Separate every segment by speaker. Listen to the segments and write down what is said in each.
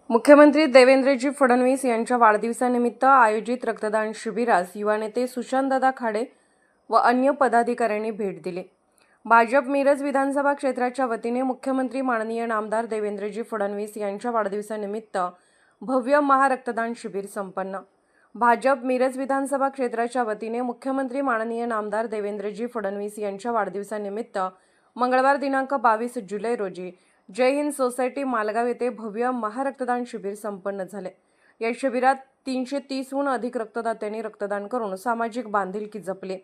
Speaker 1: मुख्यमंत्री देवेंद्रजी फडणवीस यांच्या वाढदिवसानिमित्त आयोजित रक्तदान शिबिरास युवा नेते सुशांतदादा खाडे व अन्य पदाधिकाऱ्यांनी भेट दिली। भाजप मिरज विधानसभा क्षेत्राच्या वतीने मुख्यमंत्री माननीय नामदार देवेंद्रजी फडणवीस यांच्या वाढदिवसानिमित्त भव्य महारक्तदान शिबिर संपन्न। भाजप मिरज विधानसभा क्षेत्राच्या वतीने मुख्यमंत्री माननीय नामदार देवेंद्रजी फडणवीस यांच्या वाढदिवसानिमित्त मंगळवार दिनांक 22 जुलै रोजी जय हिंद सोसायटी मालगाव येथे भव्य महारक्तदान शिबिर संपन्न झाले। या शिबिरात 330हून अधिक रक्तदात्यांनी रक्तदान करून सामाजिक बांधिलकी जपली।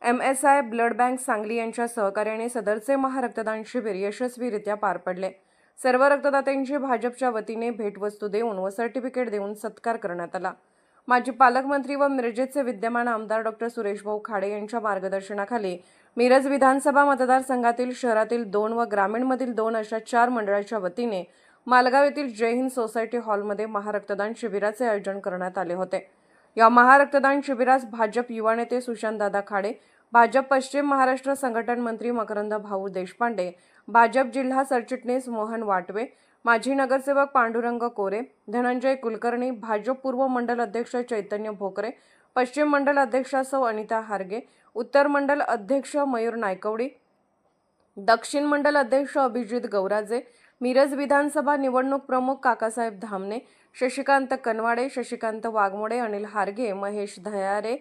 Speaker 1: MSI ब्लड बँक सांगली यांच्या सहकार्याने सदरचे महारक्तदान शिबिर यशस्वीरित्या पार पडले। सर्व रक्तदात्यांची भाजपच्या वतीने भेटवस्तू देऊन व सर्टिफिकेट देऊन सत्कार करण्यात आला। माजी पालकमंत्री व मिरजेचे विद्यमान आमदार डॉ. सुरेशभाऊ खाडे यांच्या मार्गदर्शनाखाली मिरज विधानसभा मतदारसंघातील शहरातील 2 व ग्रामीणमधील 2 अशा 4 मंडळाच्या वतीने मालगाव येथील जय हिंद सोसायटी हॉलमध्ये महारक्तदान शिबिराचे आयोजन करण्यात आले होते। या महारक्तदान शिबिरास भाजप युवा नेते सुशांतदादा खाडे, भाजप पश्चिम महाराष्ट्र संघटन मंत्री मकरंद भाऊ देशपांडे, भाजप जिल्हा सरचिटणीस मोहन वाटवे, माजी नगरसेवक पांडुरंग कोरे, धनंजय कुलकर्णी, भाजप पूर्व मंडल अध्यक्ष चैतन्य भोकरे, पश्चिम मंडल अध्यक्षा सौ अनिता हारगे, उत्तर मंडल अध्यक्ष मयूर नायकवडी, दक्षिण मंडल अध्यक्ष अभिजित गौराजे, मिरज विधानसभा निवडणूक प्रमुख काकासाहेब धामणे, शशिकांत कनवाडे, शशिकांत वाघमोडे, अनिल हारगे, महेश धयारे,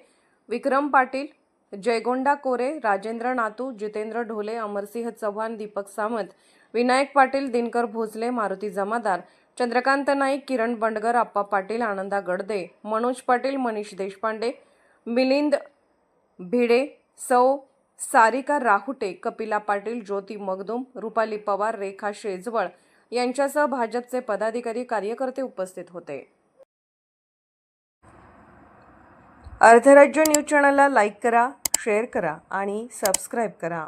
Speaker 1: विक्रम पाटील, जयगोंडा कोरे, राजेंद्र नातू, जितेंद्र ढोले, अमरसिंह चव्हाण, दीपक सामंत, विनायक पाटील, दिनकर भोसले, मारुती जमादार, चंद्रकांत नाईक, किरण बंडगर, आप्पा पाटील, आनंदा गडदे, मनोज पाटील, मनीष देशपांडे, मिलिंद भिडे, सौ सारिका राहुटे, कपिला पाटील, ज्योती मगदुम, रुपाली पवार, रेखा शेजवळ यांच्यासह भाजपचे पदाधिकारी कार्यकर्ते उपस्थित होते। अर्थराज्य न्यूज चॅनलला लाईक करा, शेअर करा आणि सबस्क्राईब करा।